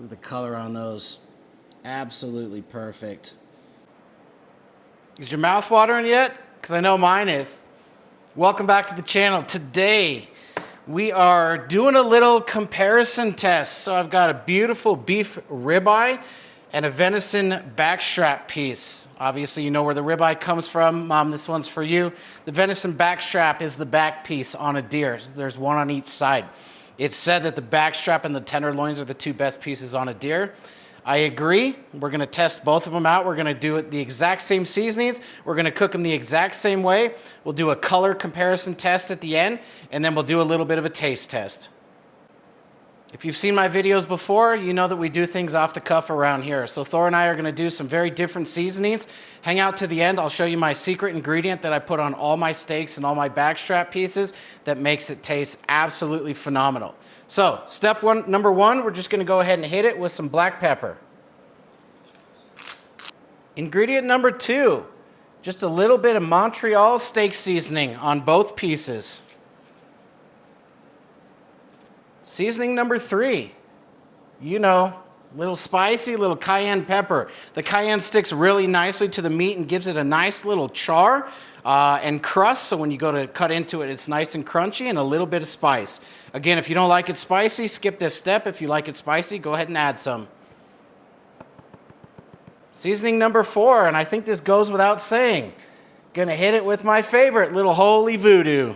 Look at the color on those. Absolutely perfect. Is your mouth watering yet? Because I know mine is. Welcome back to the channel. Today, we are doing a little comparison test. So I've got a beautiful beef ribeye and a venison backstrap piece. Obviously, you know where the ribeye comes from. Mom, this one's for you. The venison backstrap is the back piece on a deer. There's one on each side. It's said that the backstrap and the tenderloins are the two best pieces on a deer. I agree. We're gonna test both of them out. We're gonna do it the exact same seasonings. We're gonna cook them the exact same way. We'll do a color comparison test at the end, and then we'll do a little bit of a taste test. If you've seen my videos before, you know that we do things off the cuff around here. So Thor and I are gonna do some very different seasonings. Hang out to the end. I'll show you my secret ingredient that I put on all my steaks and all my backstrap pieces that makes it taste absolutely phenomenal. So number one, we're just gonna go ahead and hit it with some black pepper. Ingredient number two, just a little bit of Montreal steak seasoning on both pieces. Seasoning number three, you know, a little spicy, little cayenne pepper. The cayenne sticks really nicely to the meat and gives it a nice little char and crust, so when you go to cut into it, it's nice and crunchy, and a little bit of spice. Again, if you don't like it spicy, skip this step. If you like it spicy, go ahead and add some. Seasoning number four, and I think this goes without saying, gonna hit it with my favorite, little holy voodoo.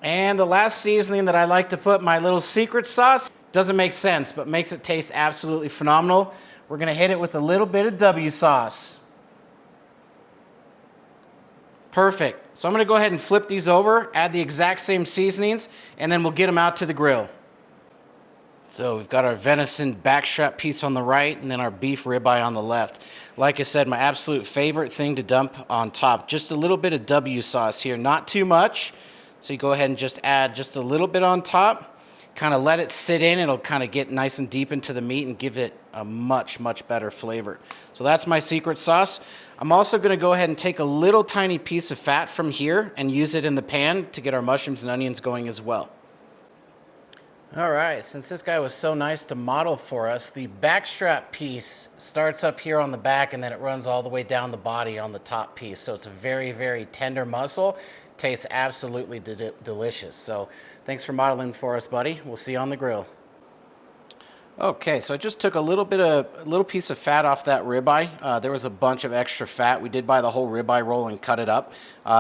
And the last seasoning that I like to put, my little secret sauce, doesn't make sense, but makes it taste absolutely phenomenal. We're gonna hit it with a little bit of W sauce. Perfect. So I'm gonna go ahead and flip these over, add the exact same seasonings, and then we'll get them out to the grill. So we've got our venison backstrap piece on the right, and then our beef ribeye on the left. Like I said, my absolute favorite thing to dump on top, just a little bit of W sauce here, not too much. So you go ahead and just add just a little bit on top, kind of let it sit in. It'll kind of get nice and deep into the meat and give it a much, much better flavor. So that's my secret sauce. I'm also gonna go ahead and take a little tiny piece of fat from here and use it in the pan to get our mushrooms and onions going as well. All right, since this guy was so nice to model for us, the backstrap piece starts up here on the back and then it runs all the way down the body on the top piece. So it's a very, very tender muscle. Tastes absolutely delicious. So thanks for modeling for us, buddy. We'll see you on the grill. Okay, so I just took a little piece of fat off that ribeye. There was a bunch of extra fat. We did buy the whole ribeye roll and cut it up.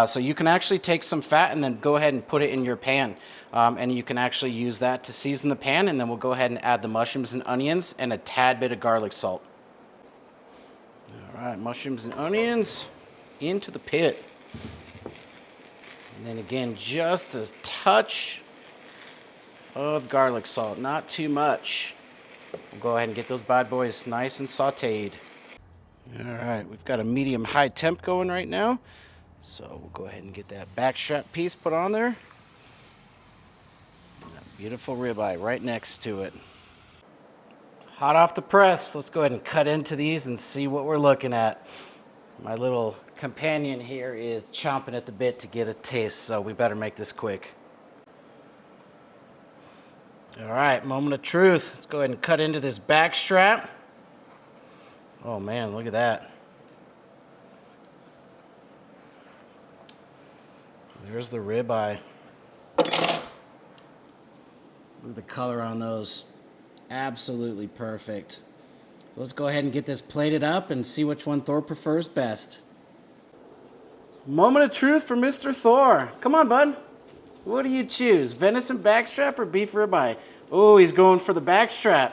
So you can actually take some fat and then go ahead and put it in your pan. And you can actually use that to season the pan, and then we'll go ahead and add the mushrooms and onions and a tad bit of garlic salt. All right, mushrooms and onions into the pit. And then again, just a touch of garlic salt, not too much. We'll go ahead and get those bad boys nice and sauteed. All right, we've got a medium-high temp going right now. So we'll go ahead and get that backstrap piece put on there. And that beautiful ribeye right next to it. Hot off the press, let's go ahead and cut into these and see what we're looking at. My little companion here is chomping at the bit to get a taste, so we better make this quick. All right, moment of truth. Let's go ahead and cut into this backstrap. Oh man, look at that. There's the ribeye. Look at the color on those. Absolutely perfect. Let's go ahead and get this plated up and see which one Thor prefers best. Moment of truth for Mr. Thor. Come on, bud. What do you choose? Venison backstrap or beef ribeye? Oh, he's going for the backstrap.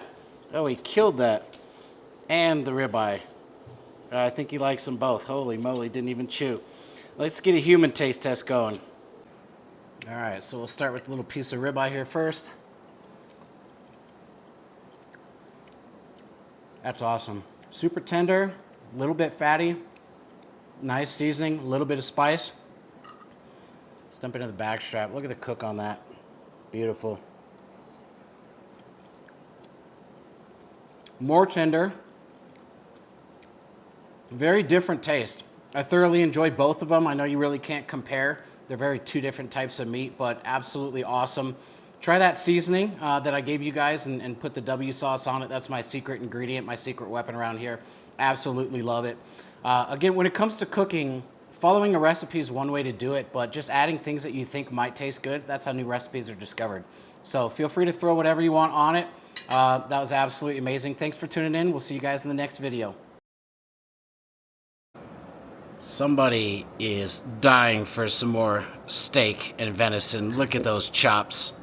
Oh, he killed that. And the ribeye. I think he likes them both. Holy moly, didn't even chew. Let's get a human taste test going. All right, so we'll start with a little piece of ribeye here first. That's awesome. Super tender, a little bit fatty, nice seasoning, a little bit of spice. Let's dump into the backstrap. Look at the cook on that. Beautiful. More tender. Very different taste. I thoroughly enjoyed both of them. I know you really can't compare. They're very two different types of meat, but absolutely awesome. try that seasoning that I gave you guys and put the W sauce on it. That's my secret ingredient, my secret weapon around here. Absolutely love it. Again, when it comes to cooking, following a recipe is one way to do it, but just adding things that you think might taste good, that's how new recipes are discovered. So feel free to throw whatever you want on it. That was absolutely amazing. Thanks for tuning in. We'll see you guys in the next video. Somebody is dying for some more steak and venison. Look at those chops.